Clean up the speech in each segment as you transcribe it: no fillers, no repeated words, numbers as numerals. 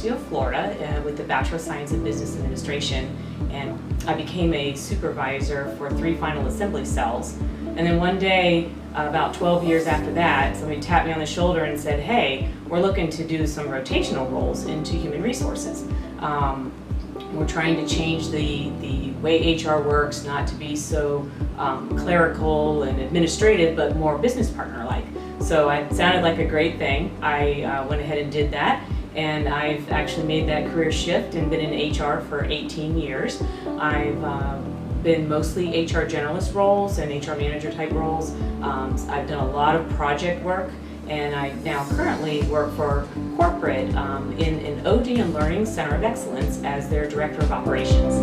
University of Florida with the Bachelor of Science in Business Administration, and I became a supervisor for 3 final assembly cells. And then one day, about 12 years after that, somebody tapped me on the shoulder and said, hey, we're looking to do some rotational roles into human resources. We're trying to change the way HR works, not to be so clerical and administrative, but more business partner-like. So it sounded like a great thing. I went ahead and did that, and I've actually made that career shift and been in HR for 18 years. I've been mostly HR generalist roles and HR manager type roles. I've done a lot of project work, and I now currently work for corporate in an Odeon Learning Center of Excellence as their Director of Operations.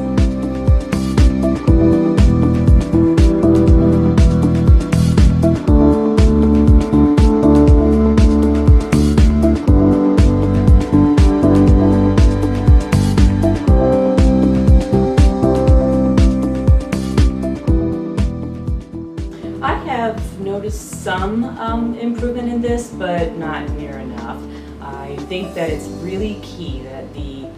I have noticed some improvement in this, but not near enough. I think that it's really key that the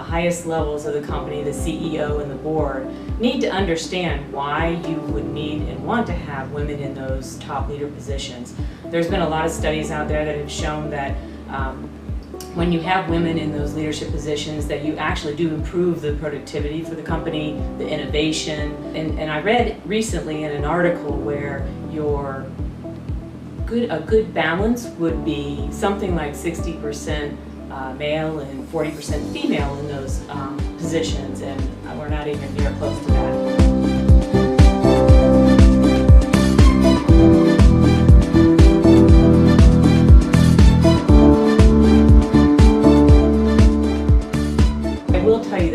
highest levels of the company, the CEO and the board, need to understand why you would need and want to have women in those top leader positions. There's been a lot of studies out there that have shown that when you have women in those leadership positions, that you actually do improve the productivity for the company, the innovation. And I read recently in an article where a good balance would be something like 60% male and 40% female in those positions, and we're not even near close to that.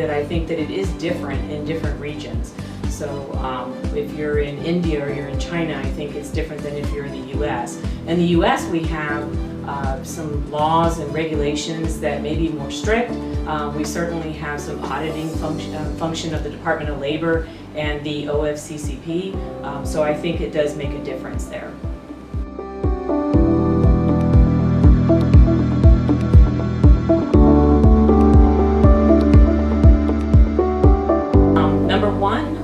I think that it is different in different regions. So if you're in India or you're in China, I think it's different than if you're in the US. In the US, we have some laws and regulations that may be more strict. We certainly have some auditing function of the Department of Labor and the OFCCP. So I think it does make a difference there.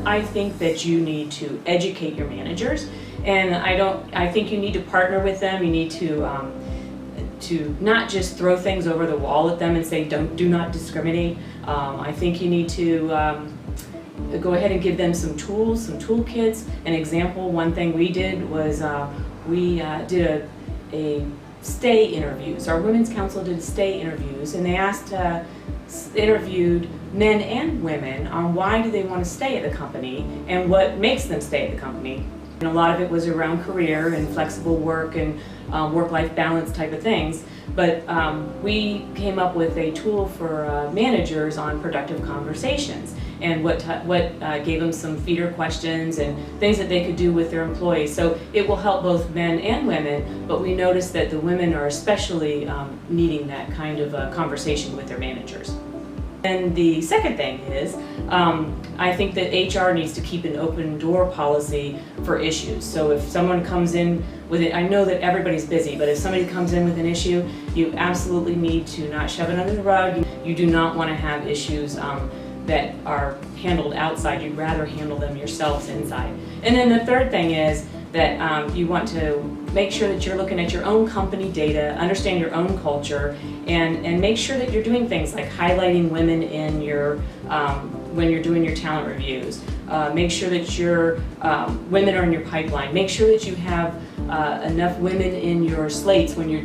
I think that you need to educate your managers, and I think you need to partner with them. You need to not just throw things over the wall at them and say do not discriminate. I think you need to go ahead and give them some tools, some toolkits. An example, one thing we did was we did a stay interviews. Our Women's Council did stay interviews, and they interviewed men and women on why do they want to stay at the company and what makes them stay at the company. And a lot of it was around career and flexible work and work-life balance type of things. But we came up with a tool for managers on productive conversations, and what gave them some feeder questions and things that they could do with their employees. So it will help both men and women, but we noticed that the women are especially needing that kind of conversation with their managers. And the second thing is, I think that HR needs to keep an open door policy for issues. So if someone comes in with it, I know that everybody's busy, but if somebody comes in with an issue, you absolutely need to not shove it under the rug. You do not want to have issues that are handled outside. You'd rather handle them yourselves inside. And then the third thing is that you want to make sure that you're looking at your own company data, understand your own culture, and make sure that you're doing things like highlighting women in your when you're doing your talent reviews. Make sure that your women are in your pipeline. Make sure that you have enough women in your slates when you're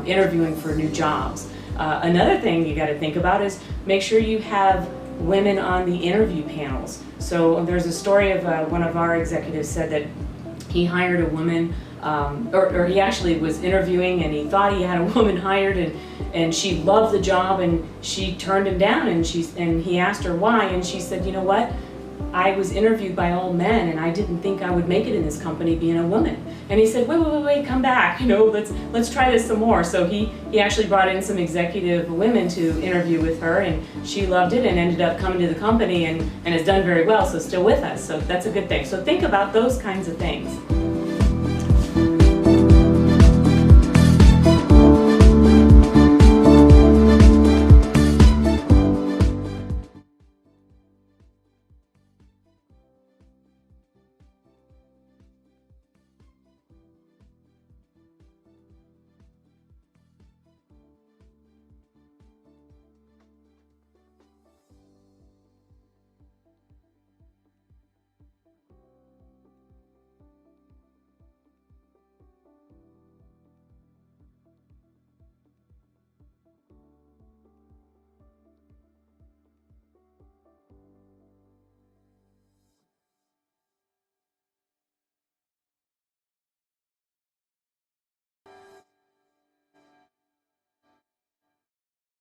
interviewing for new jobs. Another thing you got to think about is make sure you have women on the interview panels. So there's a story of one of our executives said that he hired a woman, or he actually was interviewing and he thought he had a woman hired, and she loved the job, and she turned him down, and he asked her why, and she said, you know what, I was interviewed by all men and I didn't think I would make it in this company being a woman. And he said, wait, come back, let's try this some more. So he actually brought in some executive women to interview with her, and she loved it and ended up coming to the company and has done very well, so still with us. So that's a good thing. So think about those kinds of things.